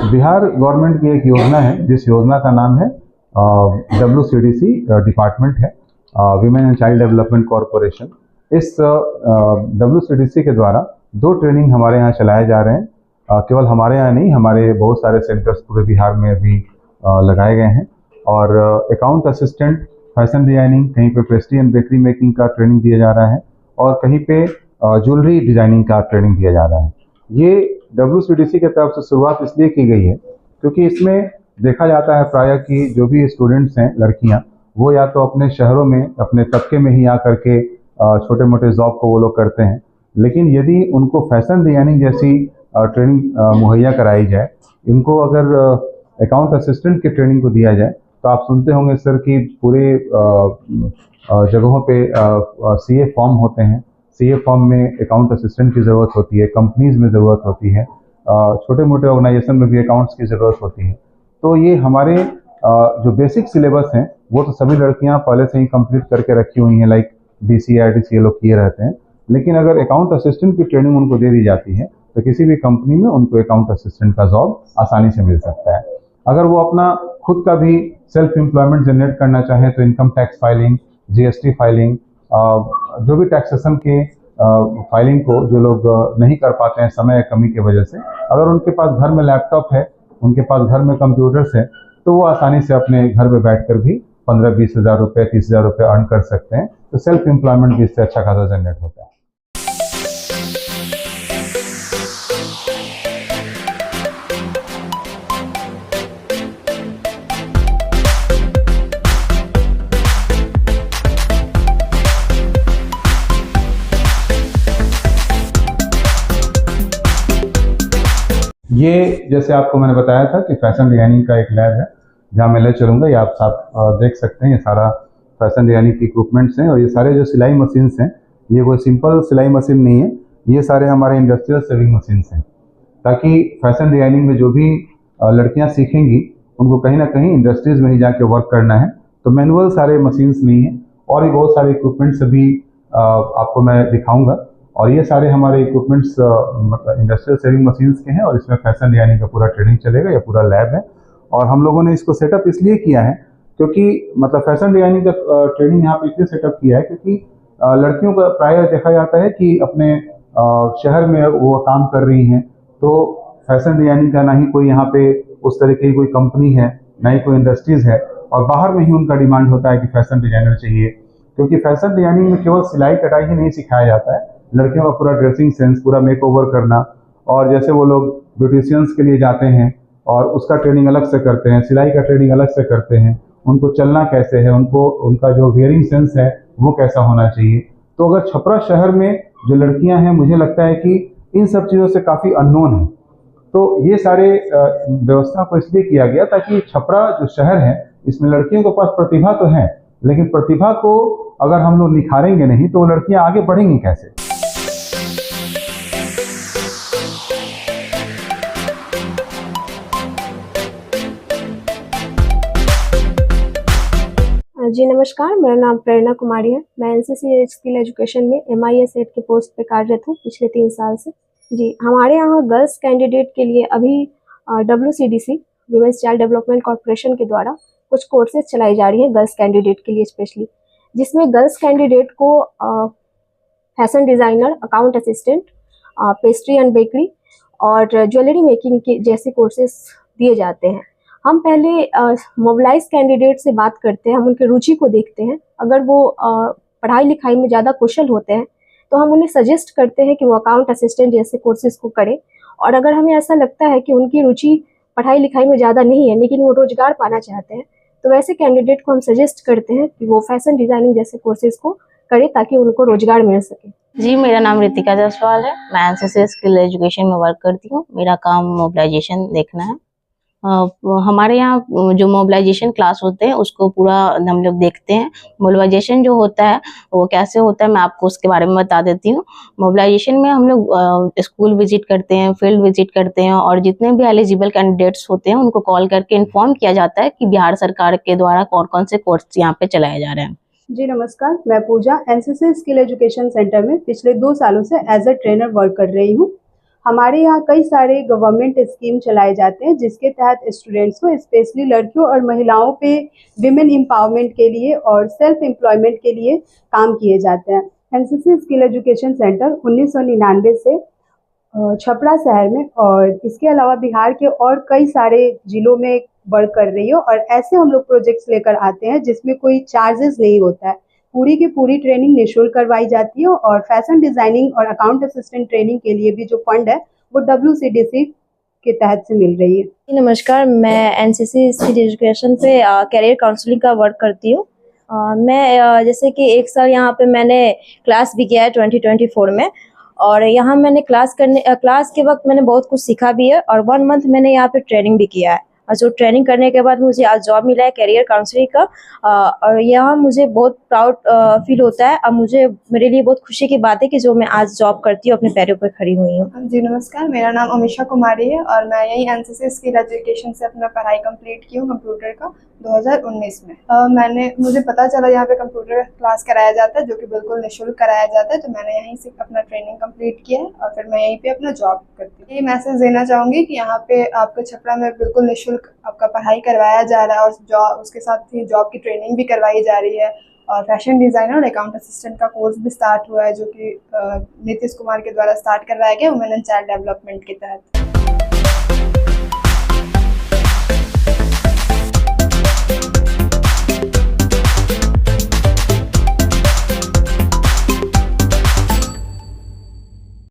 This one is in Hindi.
बिहार गवर्नमेंट की एक योजना है, जिस योजना का नाम है WCDC डिपार्टमेंट है, women and child development corporation. इस WCDC के द्वारा 2 ट्रेनिंग हमारे यहाँ चलाए जा रहे हैं। केवल हमारे यहाँ नहीं, हमारे बहुत सारे सेंटर्स पूरे बिहार में भी लगाए गए हैं। और अकाउंट असिस्टेंट, फैशन डिजाइनिंग, कहीं पे पेस्ट्री एंड बेकरी मेकिंग का ट्रेनिंग दिया जा रहा है और कहीं पे ज्वेलरी डिजाइनिंग का ट्रेनिंग दिया जा रहा है। ये WCDC की तरफ से शुरुआत इसलिए की गई है क्योंकि इसमें देखा जाता है प्रायः कि जो भी स्टूडेंट्स हैं, लड़कियां, वो या तो अपने शहरों में, अपने तबके में ही आकर के छोटे मोटे जॉब को वो लोग करते हैं, लेकिन यदि उनको फैशन डिजाइनिंग जैसी ट्रेनिंग मुहैया कराई जाए, उनको अगर अकाउंट असिस्टेंट की ट्रेनिंग को दिया जाए, तो आप सुनते होंगे सर कि पूरे जगहों पे CA फॉर्म होते हैं। CA फॉर्म में अकाउंट असिस्टेंट की ज़रूरत होती है, कंपनीज में ज़रूरत होती है, छोटे मोटे ऑर्गेनाइजेशन में भी अकाउंट्स की ज़रूरत होती है। तो ये हमारे जो बेसिक सिलेबस हैं वो तो सभी लड़कियां पहले से ही कंप्लीट करके रखी हुई हैं, लाइक DCA RTC ये लोग किए रहते हैं। लेकिन अगर अकाउंट असिस्टेंट की ट्रेनिंग उनको दे दी जाती है तो किसी भी कंपनी में उनको अकाउंट असिस्टेंट का जॉब आसानी से मिल सकता है। अगर वो अपना खुद का भी सेल्फ एम्प्लॉयमेंट जनरेट करना चाहें तो income tax filing, GST filing, जो भी टैक्सेशन के फाइलिंग को जो लोग नहीं कर पाते हैं समय कमी की वजह से, अगर उनके पास घर में लैपटॉप है, उनके पास घर में कंप्यूटर्स है, तो वो आसानी से अपने घर में बैठकर भी 15-20 हज़ार रुपये, 30 हज़ार रुपये अर्न कर सकते हैं। तो सेल्फ एम्प्लॉयमेंट भी इससे अच्छा खासा जनरेट होता है। ये जैसे आपको मैंने बताया था कि फैशन डिजाइनिंग का एक लैब है जहाँ मैं ले चलूँगा। ये आप साथ देख सकते हैं, ये सारा फैशन डिजाइनिंग के इक्विपमेंट्स हैं और ये सारे जो सिलाई मशीन्स हैं, ये कोई सिंपल सिलाई मशीन नहीं है, ये सारे हमारे इंडस्ट्रियल सेविंग मशीन्स हैं, ताकि फैशन डिजाइनिंग में जो भी लड़कियाँ सीखेंगी उनको कहीं ना कहीं इंडस्ट्रीज़ में ही जाके वर्क करना है। तो मैनुअल सारे मशीन्स नहीं है और ये बहुत सारे इक्विपमेंट्स अभी आपको मैं दिखाऊँगा। और ये सारे हमारे इक्विपमेंट्स मतलब इंडस्ट्रियल सेविंग मशीन्स के हैं और इसमें फैशन डिजाइनिंग का पूरा ट्रेनिंग चलेगा, ये पूरा लैब है। और हम लोगों ने इसको सेटअप इसलिए किया है क्योंकि मतलब फैशन डिजाइनिंग का ट्रेनिंग यहाँ पे इसलिए सेटअप किया है क्योंकि लड़कियों का प्रायः देखा जाता है कि अपने शहर में वो काम कर रही हैं, तो फैशन डिजाइनिंग का ना ही कोई यहाँ पे उस तरीके की कोई कंपनी है, ना ही कोई इंडस्ट्रीज़ है, और बाहर में ही उनका डिमांड होता है कि फैशन डिजाइनर चाहिए। क्योंकि फैशन डिजाइनिंग में केवल सिलाई कटाई ही नहीं सिखाया जाता है, लड़कियों का पूरा ड्रेसिंग सेंस, पूरा मेकओवर करना, और जैसे वो लोग ब्यूटिशियंस के लिए जाते हैं और उसका ट्रेनिंग अलग से करते हैं, सिलाई का ट्रेनिंग अलग से करते हैं, उनको चलना कैसे है, उनको उनका जो वियरिंग सेंस है वो कैसा होना चाहिए। तो अगर छपरा शहर में जो लड़कियां हैं, मुझे लगता है कि इन सब चीज़ों से काफ़ी अननोन है। तो ये सारे व्यवस्था को इसलिए किया गया ताकि छपरा जो शहर है, इसमें लड़कियों के पास प्रतिभा तो है, लेकिन प्रतिभा को अगर हम लोग निखारेंगे नहीं तो वो लड़कियां आगे बढ़ेंगी कैसे। जी नमस्कार, मेरा नाम प्रेरणा कुमारी है। मैं NCC स्किल एजुकेशन में MIS हेड के पोस्ट पे कार्यरत हूँ पिछले 3 साल से। जी, हमारे यहाँ गर्ल्स कैंडिडेट के लिए अभी WCDC women's child development corporation के द्वारा कुछ कोर्सेज चलाई जा रही हैं गर्ल्स कैंडिडेट के लिए स्पेशली, जिसमें गर्ल्स कैंडिडेट को fashion designer, account assistant, pastry and bakery और ज्वेलरी मेकिंग के जैसे कोर्सेज दिए जाते हैं। हम पहले मोबिलाइज कैंडिडेट से बात करते हैं, हम उनके रुचि को देखते हैं। अगर वो पढ़ाई लिखाई में ज़्यादा कुशल होते हैं तो हम उन्हें सजेस्ट करते हैं कि वो अकाउंट असिस्टेंट जैसे कोर्सेज को करें। और अगर हमें ऐसा लगता है कि उनकी रुचि पढ़ाई लिखाई में ज़्यादा नहीं है लेकिन वो रोजगार पाना चाहते हैं, तो वैसे कैंडिडेट को हम सजेस्ट करते हैं कि वो फैशन डिज़ाइनिंग जैसे कोर्सेज को करें ताकि उनको रोजगार मिल सके। जी, मेरा नाम रितिका जायसवाल है। मैं NCC स्किल एजुकेशन में वर्क करती हूँ। मेरा काम मोबिलाइजेशन देखना है। हमारे यहाँ जो मोबिलाइजेशन क्लास होते हैं उसको पूरा हम लोग देखते हैं। मोबिलाइजेशन जो होता है वो कैसे होता है मैं आपको उसके बारे में बता देती हूँ। मोबिलाइजेशन में हम लोग स्कूल विजिट करते हैं, फील्ड विजिट करते हैं और जितने भी एलिजिबल कैंडिडेट्स होते हैं उनको कॉल करके इन्फॉर्म किया जाता है कि बिहार सरकार के द्वारा कौन कौन से कोर्स यहाँ पे चलाए जा रहे हैं। जी नमस्कार, मैं पूजा NCC स्किल एजुकेशन सेंटर में पिछले 2 सालों से एज ए ट्रेनर वर्क कर रही हूँ। हमारे यहाँ कई सारे गवर्नमेंट स्कीम चलाए जाते हैं जिसके तहत स्टूडेंट्स को, स्पेशली लड़कियों और महिलाओं पे विमेन एम्पावरमेंट के लिए और सेल्फ एम्प्लॉयमेंट के लिए काम किए जाते हैं। एनसीसी स्किल एजुकेशन सेंटर 1999 से छपरा शहर में और इसके अलावा बिहार के और कई सारे जिलों में वर्क कर रही है। और ऐसे हम लोग प्रोजेक्ट्स लेकर आते हैं जिसमें कोई चार्जेस नहीं होता है, पूरी की पूरी ट्रेनिंग निःशुल्क करवाई जाती है। और फैशन डिजाइनिंग और अकाउंट असिस्टेंट ट्रेनिंग के लिए भी जो फंड है वो WCDC के तहत से मिल रही है। नमस्कार, मैं एनसीसी स्किल एजुकेशन पे कैरियर काउंसलिंग का वर्क करती हूँ। मैं जैसे कि 1 साल यहाँ पे मैंने क्लास भी किया है 2024 में, और यहाँ मैंने क्लास के वक्त मैंने बहुत कुछ सीखा भी है, और 1 मंथ मैंने यहाँ पे ट्रेनिंग भी किया है। और जो ट्रेनिंग करने के बाद मुझे आज जॉब मिला है कैरियर काउंसलिंग का, और यहाँ मुझे बहुत प्राउड फील होता है। अब मेरे लिए बहुत खुशी की बात है कि जो मैं आज जॉब करती हूँ, अपने पैरों पर खड़ी हुई हूँ। जी नमस्कार, मेरा नाम अमीशा कुमारी है और मैं यही एनसीसी स्किल एजुकेशन से अपना पढ़ाई कंप्लीट की हूँ कंप्यूटर का 2019 में। मुझे पता चला यहाँ पे कंप्यूटर क्लास कराया जाता है जो कि बिल्कुल निःशुल्क कराया जाता है, तो मैंने यहीं से अपना ट्रेनिंग कंप्लीट किया है और फिर मैं यहीं पे अपना जॉब करती हूँ। ये मैसेज देना चाहूँगी कि यहाँ पे आपको छपरा में बिल्कुल निःशुल्क आपका पढ़ाई करवाया जा रहा है और उसके साथ ही जॉब की ट्रेनिंग भी करवाई जा रही है। और फैशन डिज़ाइनर और अकाउंट असिस्टेंट का कोर्स भी स्टार्ट हुआ है जो कि नीतीश कुमार के द्वारा स्टार्ट करवाया गया वुमेन एंड चाइल्ड डेवलपमेंट के तहत।